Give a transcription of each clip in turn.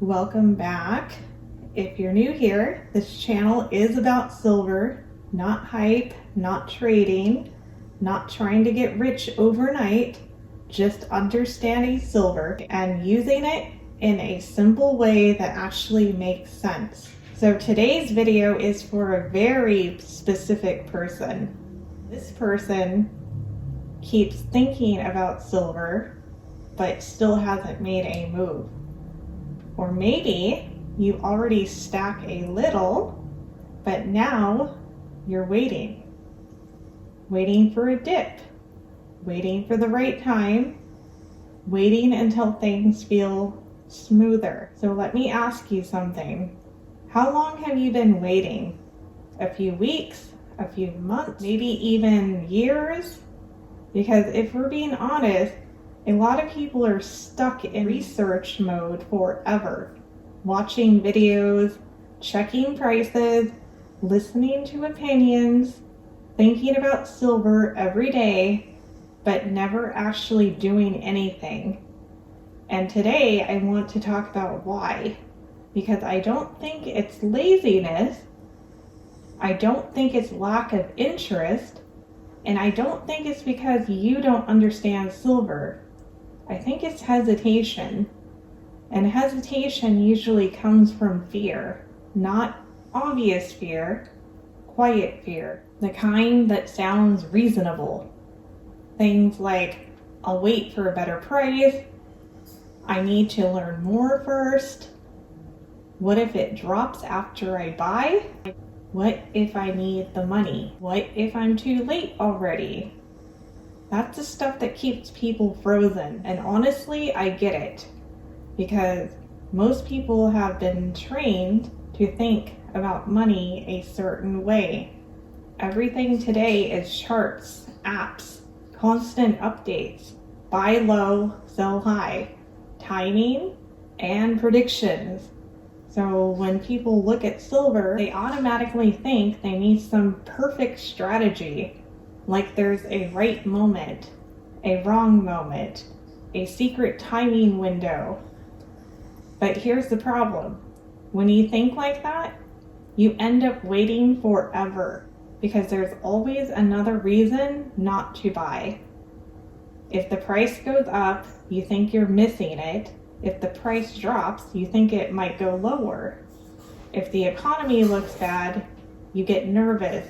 Welcome back. If you're new here, this channel is about silver, not hype, not trading, not trying to get rich overnight, just understanding silver and using it in a simple way that actually makes sense. So today's video is for a very specific person. This person keeps thinking about silver, but still hasn't made a move. Or maybe you already stack a little, but now you're waiting for a dip, waiting for the right time, waiting until things feel smoother. So let me ask you something. How long have you been waiting? A few weeks, a few months, maybe even years? Because if we're being honest, a lot of people are stuck in research mode forever, watching videos, checking prices, listening to opinions, thinking about silver every day, but never actually doing anything. And today I want to talk about why, because I don't think it's laziness, I don't think it's lack of interest, and I don't think it's because you don't understand silver. I think it's hesitation. And hesitation usually comes from fear, not obvious fear, quiet fear, the kind that sounds reasonable. Things like, I'll wait for a better price, I need to learn more first, what if it drops after I buy? What if I need the money? What if I'm too late already? That's the stuff that keeps people frozen. And honestly, I get it. Because most people have been trained to think about money a certain way. Everything today is charts, apps, constant updates, buy low, sell high, timing, and predictions. So when people look at silver, they automatically think they need some perfect strategy. Like there's a right moment, a wrong moment, a secret timing window. But here's the problem. When you think like that, you end up waiting forever because there's always another reason not to buy. If the price goes up, you think you're missing it. If the price drops, you think it might go lower. If the economy looks bad, you get nervous.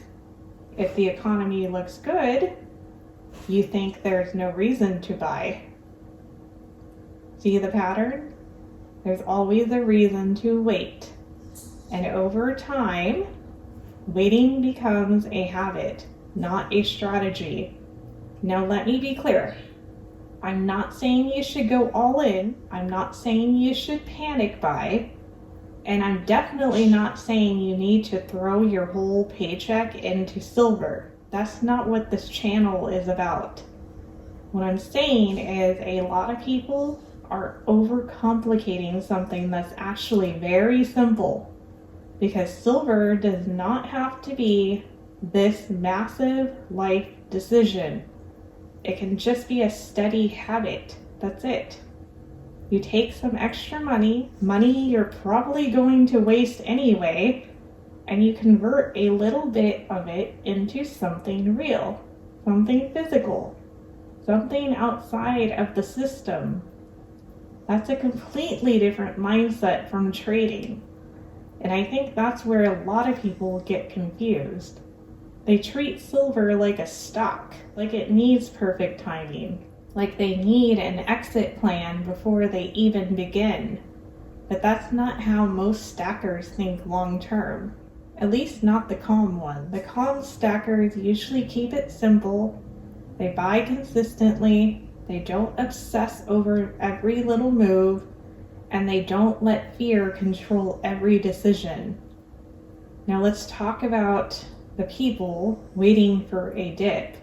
If the economy looks good, you think there's no reason to buy. See the pattern? There's always a reason to wait. And over time, waiting becomes a habit, not a strategy. Now let me be clear. I'm not saying you should go all in. I'm not saying you should panic buy. And I'm definitely not saying you need to throw your whole paycheck into silver. That's not what this channel is about. What I'm saying is a lot of people are overcomplicating something that's actually very simple. Because silver does not have to be this massive life decision. It can just be a steady habit. That's it. You take some extra money you're probably going to waste anyway, and you convert a little bit of it into something real, something physical, something outside of the system. That's a completely different mindset from trading. And I think that's where a lot of people get confused. They treat silver like a stock, like it needs perfect timing. Like they need an exit plan before they even begin. But that's not how most stackers think long term. At least not the calm ones. The calm stackers usually keep it simple. They buy consistently. They don't obsess over every little move. And they don't let fear control every decision. Now let's talk about the people waiting for a dip.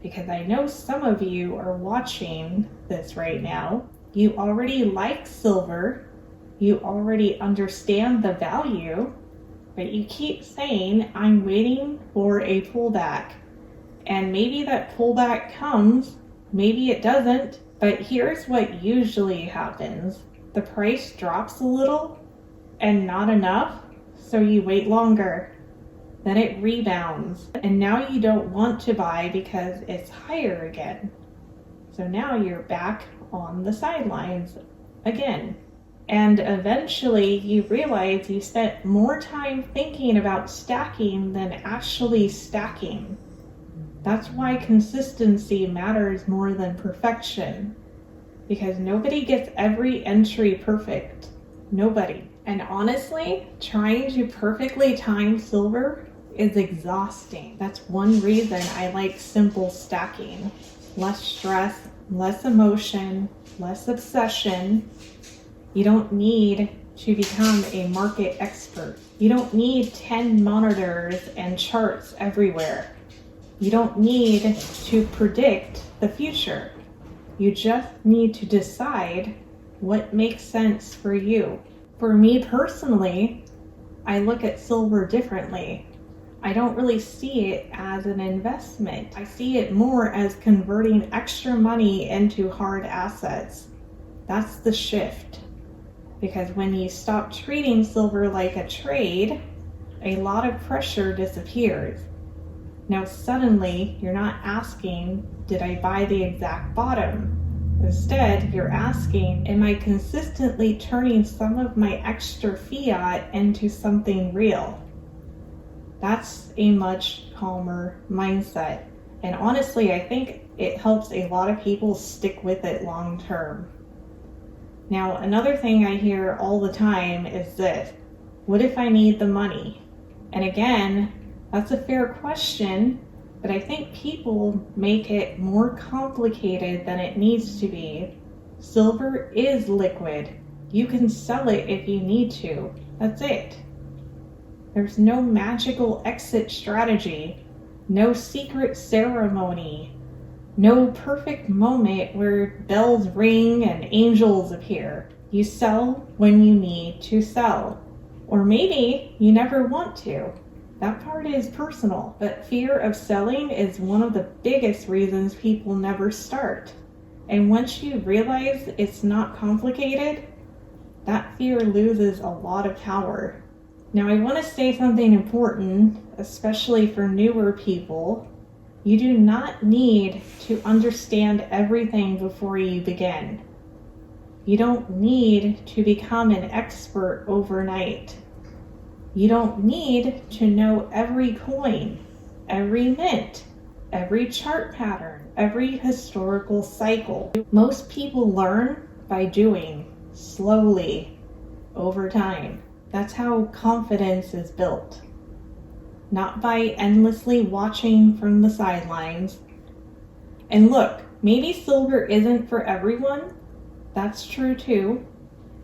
Because I know some of you are watching this right now. You already like silver. You already understand the value. But you keep saying, I'm waiting for a pullback. And maybe that pullback comes, maybe it doesn't. But here's what usually happens. The the price drops a little and not enough, so you wait longer. Then it rebounds, and now you don't want to buy because it's higher again. So now you're back on the sidelines again. And eventually you realize you spent more time thinking about stacking than actually stacking. That's why consistency matters more than perfection, because nobody gets every entry perfect. Nobody. And honestly, trying to perfectly time silver is exhausting. That's one reason I like simple stacking. Less stress, less emotion, less obsession. You don't need to become a market expert. You don't need 10 monitors and charts everywhere. You don't need to predict the future. You just need to decide what makes sense for you. For me personally, I look at silver differently. I don't really see it as an investment. I see it more as converting extra money into hard assets. That's the shift. Because when you stop treating silver like a trade, a lot of pressure disappears. Now suddenly, you're not asking, did I buy the exact bottom? Instead, you're asking, am I consistently turning some of my extra fiat into something real? That's a much calmer mindset. And honestly, I think it helps a lot of people stick with it long term. Now, another thing I hear all the time is this: what if I need the money? And again, that's a fair question, but I think people make it more complicated than it needs to be. Silver is liquid. You can sell it if you need to. That's it. There's no magical exit strategy, no secret ceremony, no perfect moment where bells ring and angels appear. You sell when you need to sell. Or maybe you never want to. That part is personal, but fear of selling is one of the biggest reasons people never start. And once you realize it's not complicated, that fear loses a lot of power. Now, I want to say something important, especially for newer people. You do not need to understand everything before you begin. You don't need to become an expert overnight. You don't need to know every coin, every mint, every chart pattern, every historical cycle. Most people learn by doing, slowly, over time. That's how confidence is built. Not by endlessly watching from the sidelines. And look, maybe silver isn't for everyone. That's true too.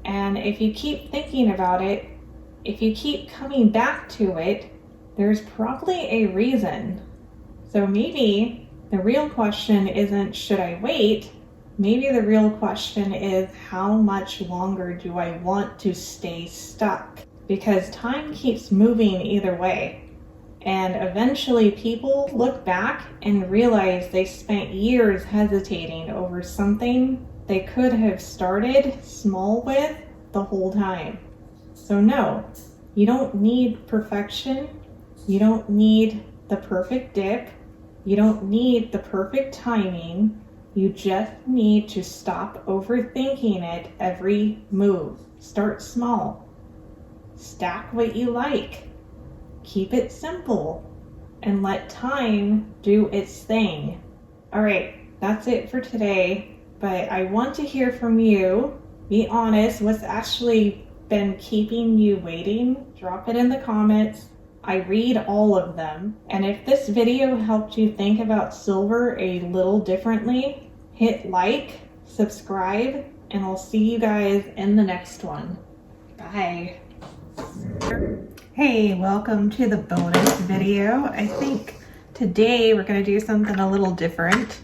And if you keep thinking about it, if you keep coming back to it, there's probably a reason. So maybe the real question isn't, should I wait? Maybe the real question is, how much longer do I want to stay stuck? Because time keeps moving either way. And eventually people look back and realize they spent years hesitating over something they could have started small with the whole time. So no, you don't need perfection. You don't need the perfect dip. You don't need the perfect timing. You just need to stop overthinking it every move. Start small. Stack what you like. Keep it simple. And let time do its thing. All right, that's it for today. But I want to hear from you. Be honest, what's actually been keeping you waiting? Drop it in the comments. I read all of them. And if this video helped you think about silver a little differently, hit like, subscribe, and I'll see you guys in the next one. Bye. Hey, welcome to the bonus video. I think today we're going to do something a little different.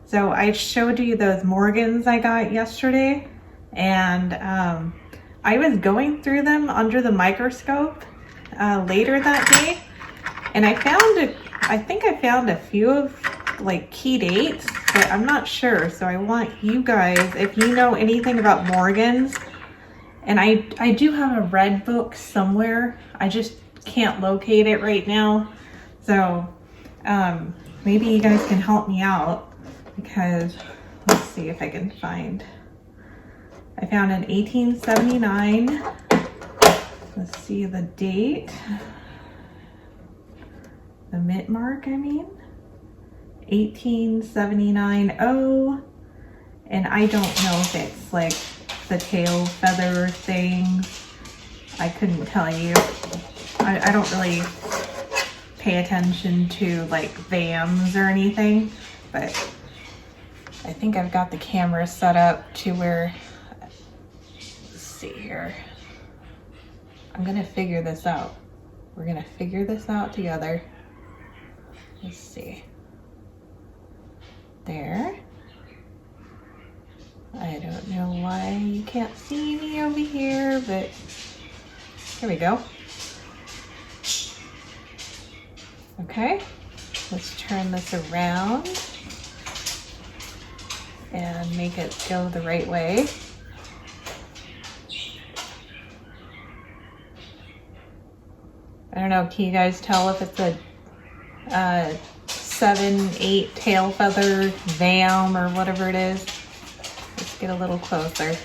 So I showed you those Morgans I got yesterday, and I was going through them under the microscope later that day, and I think I found a few of like key dates, but I'm not sure. So I want you guys, if you know anything about Morgans, and I do have a red book somewhere. I just can't locate it right now. So maybe you guys can help me out, because let's see if I can find. I found an 1879. Let's see the date. The mint mark, I mean. 1879. Oh, and I don't know if it's like the tail feather things. I couldn't tell you. I don't really pay attention to like VAMs or anything, but I think I've got the camera set up to where, let's see here. I'm gonna figure this out. We're gonna figure this out together. Let's see. There. I don't know why you can't see me over here, but here we go. Okay, let's turn this around and make it go the right way. I don't know, can you guys tell if it's a 7/8 tail feather VAM or whatever it is? Let's get a little closer.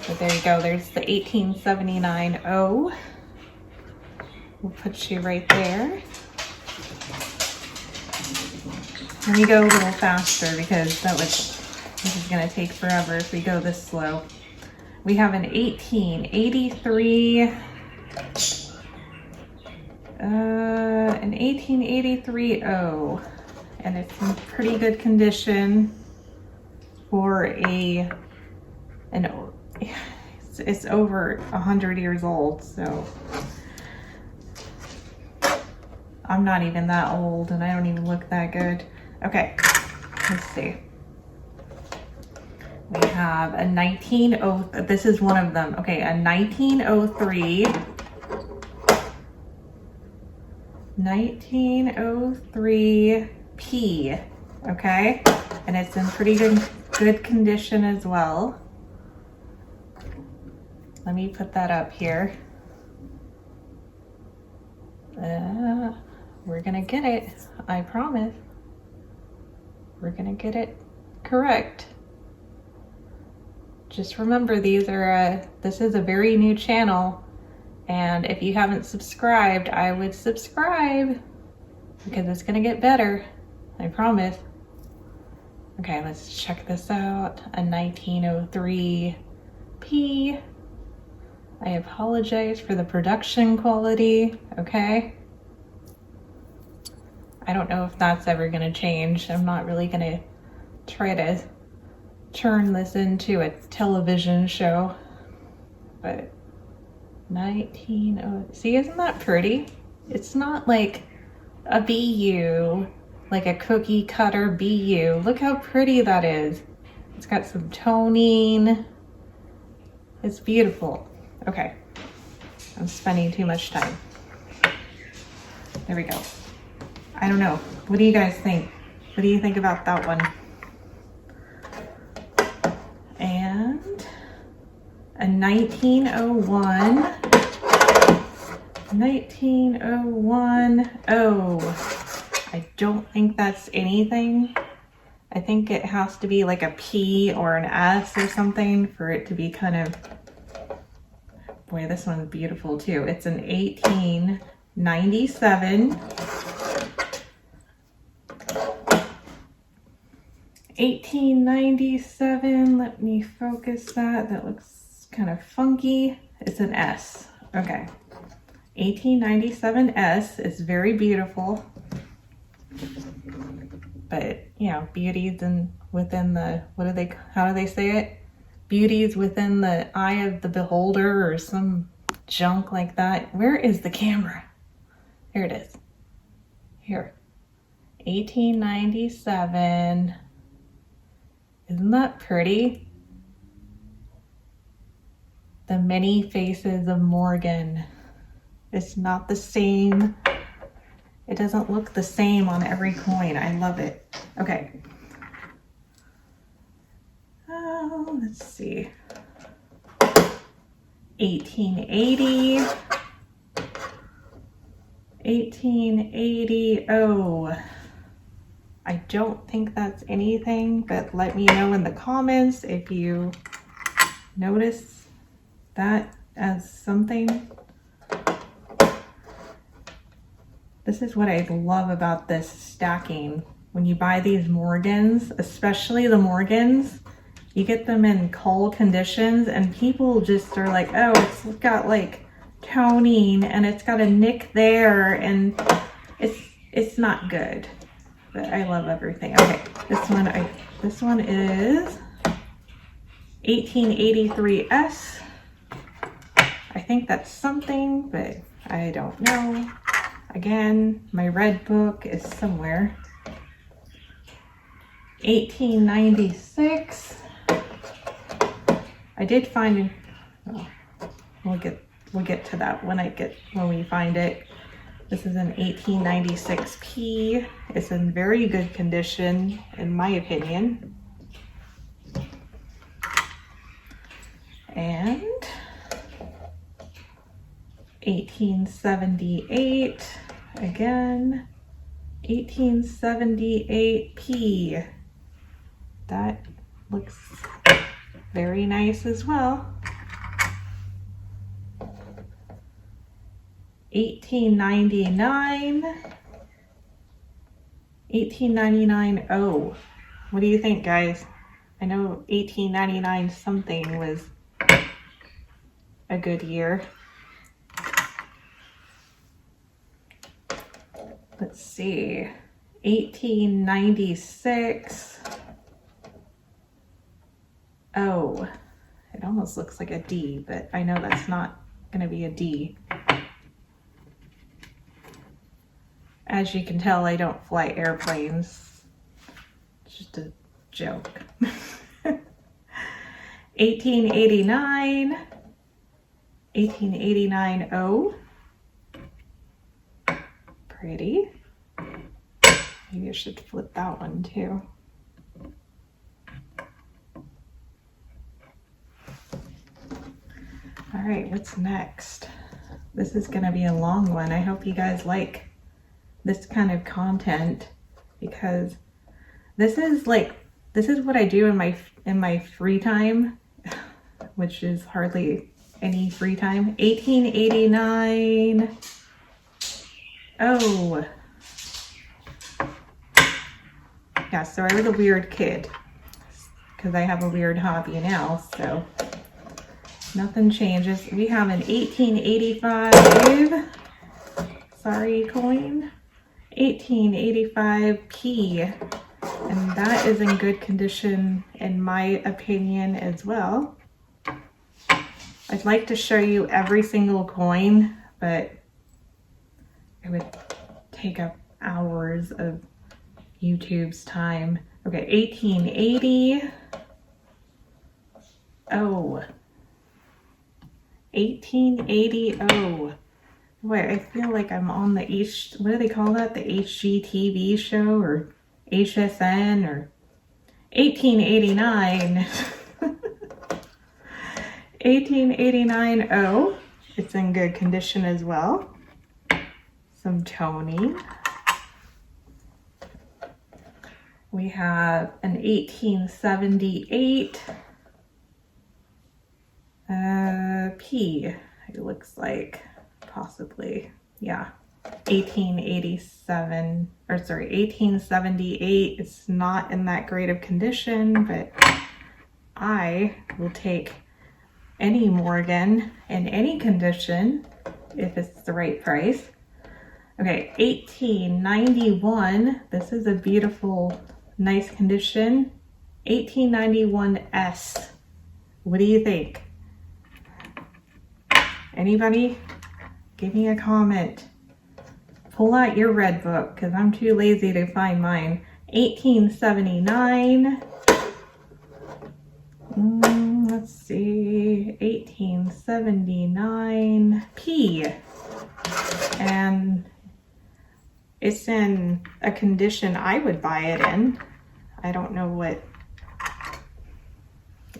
But there you go, there's the 1879 O. We'll put you right there. Let me go a little faster because this is gonna take forever if we go this slow. We have an 1883, an 1883 O, and it's in pretty good condition for it's over 100 years old, so I'm not even that old and I don't even look that good. Okay, let's see. We have a 1903, this is one of them. Okay, a 1903. 1903 P, okay? And it's in pretty good condition as well. Let me put that up here. We're gonna get it, I promise. We're gonna get it correct. Just remember, this is a very new channel, and if you haven't subscribed, I would subscribe because it's gonna get better, I promise. Okay, let's check this out. A 1903 P. I apologize for the production quality, okay? I don't know if that's ever gonna change. I'm not really gonna try to turn this into a television show, but 19, see, isn't that pretty? It's not like a BU, like a cookie cutter BU. Look how pretty that is. It's got some toning. It's beautiful. Okay, I'm spending too much time. There we go. I don't know. What do you guys think? What do you think about that one? And a 1901. 1901 O. I don't think that's anything. I think it has to be like a P or an S or something for it to be kind of, boy, this one's beautiful too. It's an 1897. 1897, let me focus that. That looks kind of funky. It's an S. Okay. 1897 S is very beautiful. But, you know, beauties within the, how do they say it? Beauties within the eye of the beholder or some junk like that. Where is the camera? Here it is. Here. 1897. Isn't that pretty? The Many Faces of Morgan. It's not the same. It doesn't look the same on every coin. I love it. Okay. Let's see. 1880. 1880. Oh, I don't think that's anything, but let me know in the comments if you notice that as something. This is what I love about this stacking. When you buy these Morgans, especially the Morgans, you get them in cull conditions and people just are like, oh, it's got like toning and it's got a nick there and it's not good. But I love everything. Okay, this one is 1883S. I think that's something, but I don't know. Again, my red book is somewhere. 1896. I did find, oh, we'll get to that when we find it. This is an 1896P. It's in very good condition, in my opinion. And 1878, again, 1878P. That looks very nice as well. 1899. Oh, what do you think, guys? I know 1899 something was a good year. Let's see, 1896. Oh, it almost looks like a D, but I know that's not going to be a D. As you can tell, I don't fly airplanes. It's just a joke. 1889. 1889 O. Pretty. Maybe I should flip that one too. All right, what's next? This is gonna be a long one. I hope you guys like this kind of content because this is what I do in my free time, which is hardly any free time. 1889. Oh, yeah, so I was a weird kid because I have a weird hobby now, so nothing changes. We have an 1885, sorry, coin, 1885P, and that is in good condition in my opinion as well. I'd like to show you every single coin, but it would take up hours of YouTube's time. Okay, 1880. Oh, 1880. Oh, wait, I feel like I'm on the what do they call that? The HGTV show or HSN or 1889. 1889 O. It's in good condition as well. Some toning. We have an 1878 P. It looks like possibly, yeah, 1887 or sorry, 1878. It's not in that great of condition, but I will take any Morgan in any condition if it's the right price. Okay, 1891. This is a beautiful, nice condition. 1891S. What do you think? Anybody? Give me a comment. Pull out your red book because I'm too lazy to find mine. 1879. Let's see. 1879 P. And It's in a condition I would buy it in. I don't know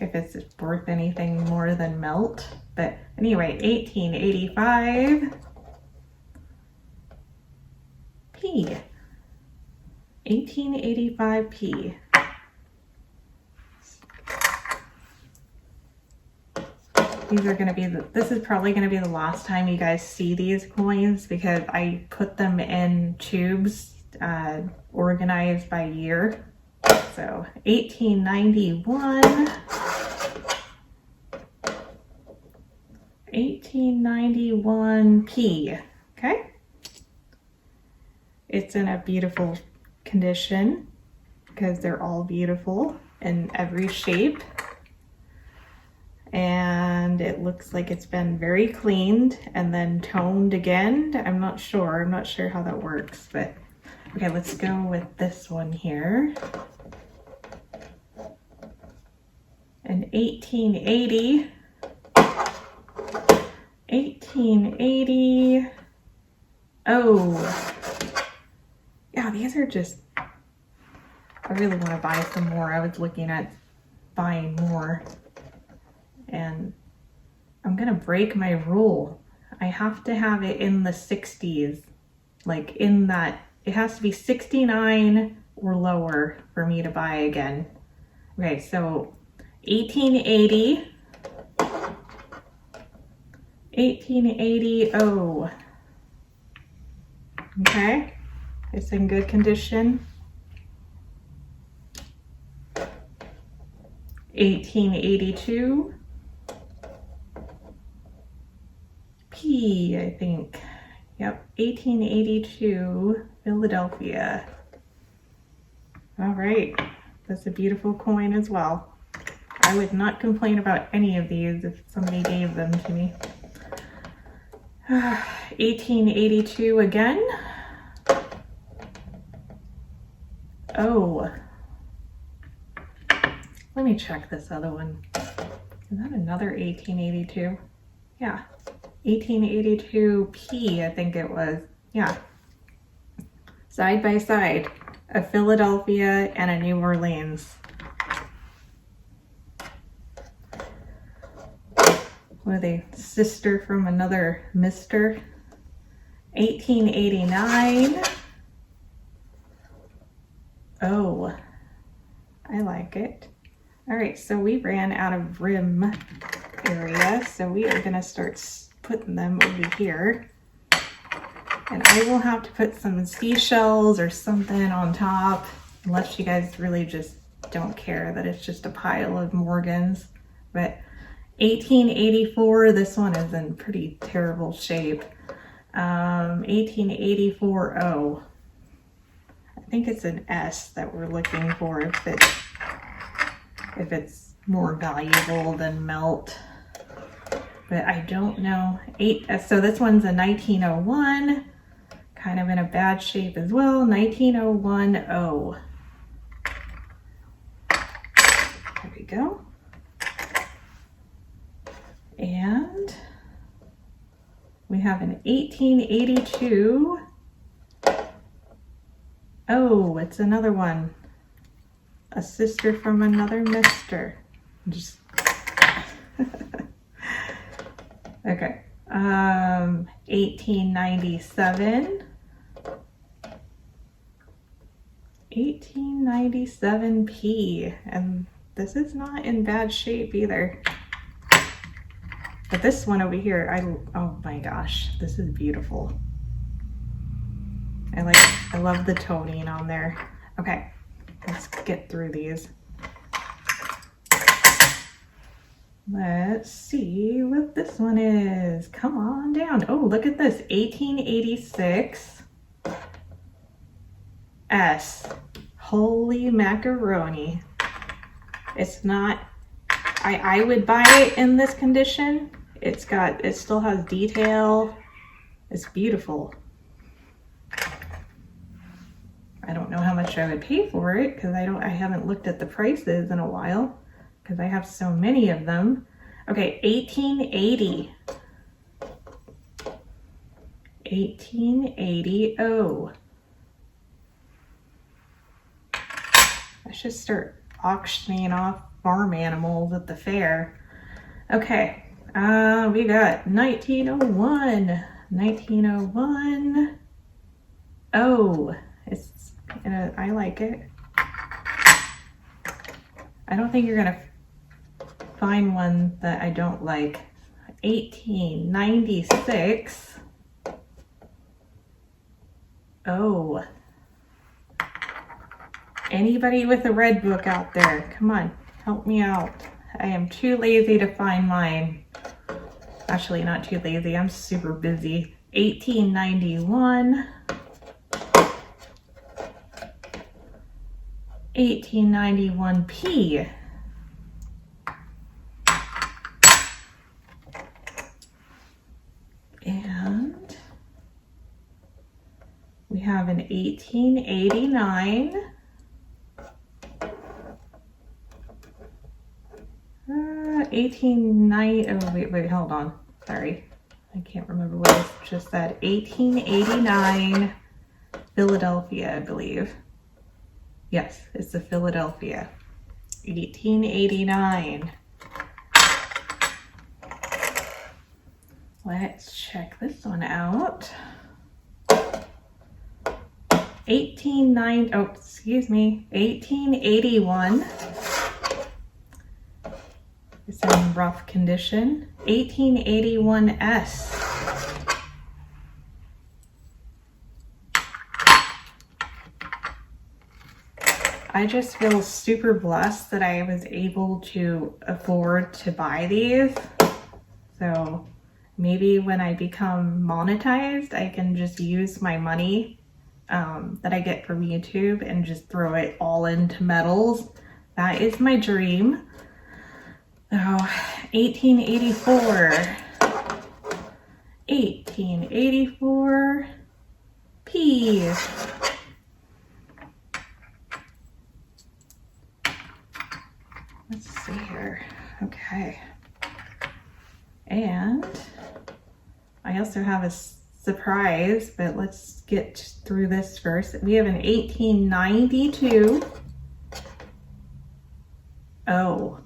if it's worth anything more than melt, but anyway, 1885 P. 1885 P. These are going to be, this is probably going to be the last time you guys see these coins because I put them in tubes organized by year. So 1891, 1891 P, okay? It's in a beautiful condition because they're all beautiful in every shape. And it looks like it's been very cleaned and then toned again. I'm not sure how that works, but okay, let's go with this one here. In 1880, 1880, oh, yeah, these are just, I really want to buy some more. I was looking at buying more. And I'm gonna break my rule. I have to have it in the 60s, like in that, it has to be 69 or lower for me to buy again. Okay, so 1880, 1880, oh. Okay, it's in good condition. 1882. P, I think. Yep, 1882, Philadelphia. All right, that's a beautiful coin as well. I would not complain about any of these if somebody gave them to me. 1882 again. Oh, let me check this other one. Is that another 1882? Yeah. 1882 P, I think it was. Yeah. Side by side, a Philadelphia and a New Orleans. What are they? Sister from another mister. 1889. Oh, I like it. All right, so we ran out of rim area, so we are gonna start putting them over here. And I will have to put some seashells or something on top, unless you guys really just don't care that it's just a pile of Morgans. But 1884, this one is in pretty terrible shape. 1884 O. I think it's an S that we're looking for if it's more valuable than melt. But I don't know. So this one's a 1901, kind of in a bad shape as well. 1901 O. There we go. And we have an 1882. Oh, it's another one. A sister from another mister. Just okay. 1897. 1897 P. And this is not in bad shape either. But this one over here, oh my gosh, this is beautiful. I love the toning on there. Okay, let's get through these. Let's see what this one is. Come on down. Oh, look at this. 1886 S. Holy macaroni. It's not, I would buy it in this condition. It still has detail. It's beautiful. I don't know how much I would pay for it because I haven't looked at the prices in a while because I have so many of them. Okay, 1880. 1880 O. I should start auctioning off farm animals at the fair. Okay, we got 1901. 1901. Oh, it's, I like it. I don't think you're gonna find one that I don't like. 1896. Oh. Anybody with a red book out there, come on, help me out. I am too lazy to find mine. Actually, not too lazy, I'm super busy. 1891. 1891P. And we have an 1889. 1890. Oh, wait, hold on. Sorry. I can't remember what I just said. 1889 Philadelphia, I believe. Yes, it's the Philadelphia. 1889. Let's check this one out. 1881. It's in rough condition. 1881S. I just feel super blessed that I was able to afford to buy these. So maybe when I become monetized, I can just use my money that I get from YouTube and just throw it all into metals. That is my dream. Oh, 1884. 1884 P. Let's see here. Okay. And I also have a surprise, but let's get through this first. We have an 1892. Oh.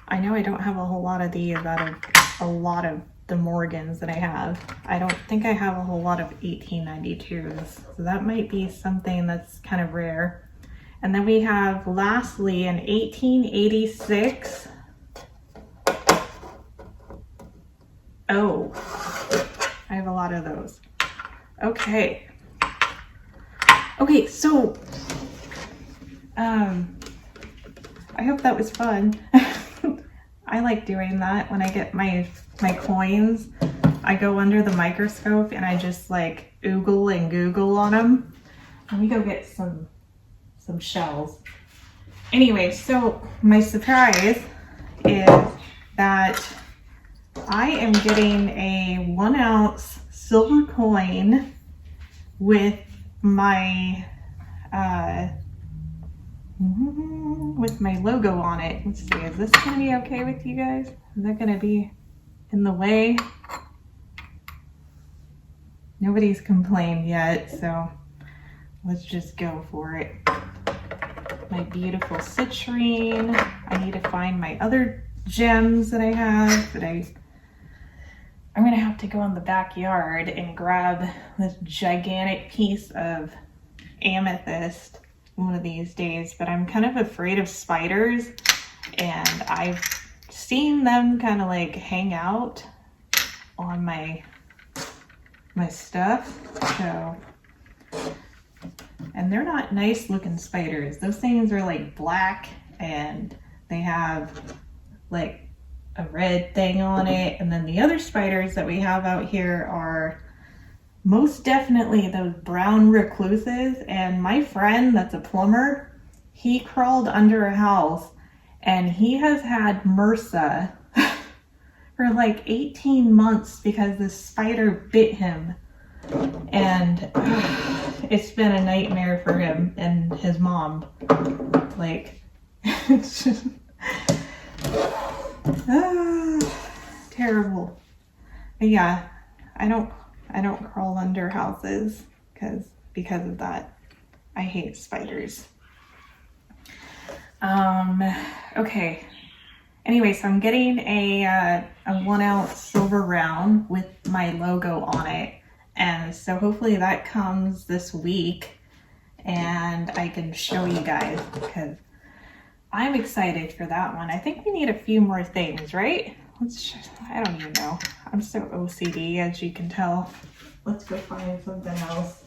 I know I don't have a whole lot of these out of a lot of the Morgans that I have. I don't think I have a whole lot of 1892s. So that might be something that's kind of rare. And then we have lastly an 1886. Oh, I have a lot of those. Okay. Okay, so I hope that was fun. I like doing that when I get my coins. I go under the microscope and I just like oogle and Google on them. Let me go get some shells. Anyway, so my surprise is that I am getting a 1 ounce silver coin with my logo on it. Let's see, is this gonna be okay with you guys? Is that gonna be in the way? Nobody's complained yet, so let's just go for it. My beautiful citrine. I need to find my other gems that I have, but I'm gonna have to go in the backyard and grab this gigantic piece of amethyst one of these days, but I'm kind of afraid of spiders, and I've seen them kind of like hang out on my stuff, so, and they're not nice looking spiders. Those things are like black and they have like a red thing on it, and then the other spiders that we have out here are most definitely those brown recluses. And my friend that's a plumber, he crawled under a house and he has had MRSA for like 18 months because this spider bit him, and it's been a nightmare for him and his mom. Like, it's just terrible. But yeah, I don't crawl under houses because of that. I hate spiders. Okay. Anyway, so I'm getting a 1 ounce silver round with my logo on it. And so hopefully that comes this week and I can show you guys because I'm excited for that one. I think we need a few more things, right? I don't even know. I'm so OCD, as you can tell. Let's go find something else.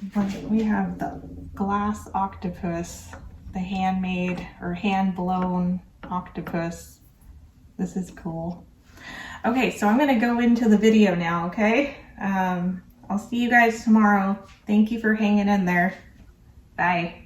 We have the glass octopus, the handmade or hand-blown octopus. This is cool. Okay, so I'm gonna go into the video now, okay? I'll see you guys tomorrow. Thank you for hanging in there. Bye.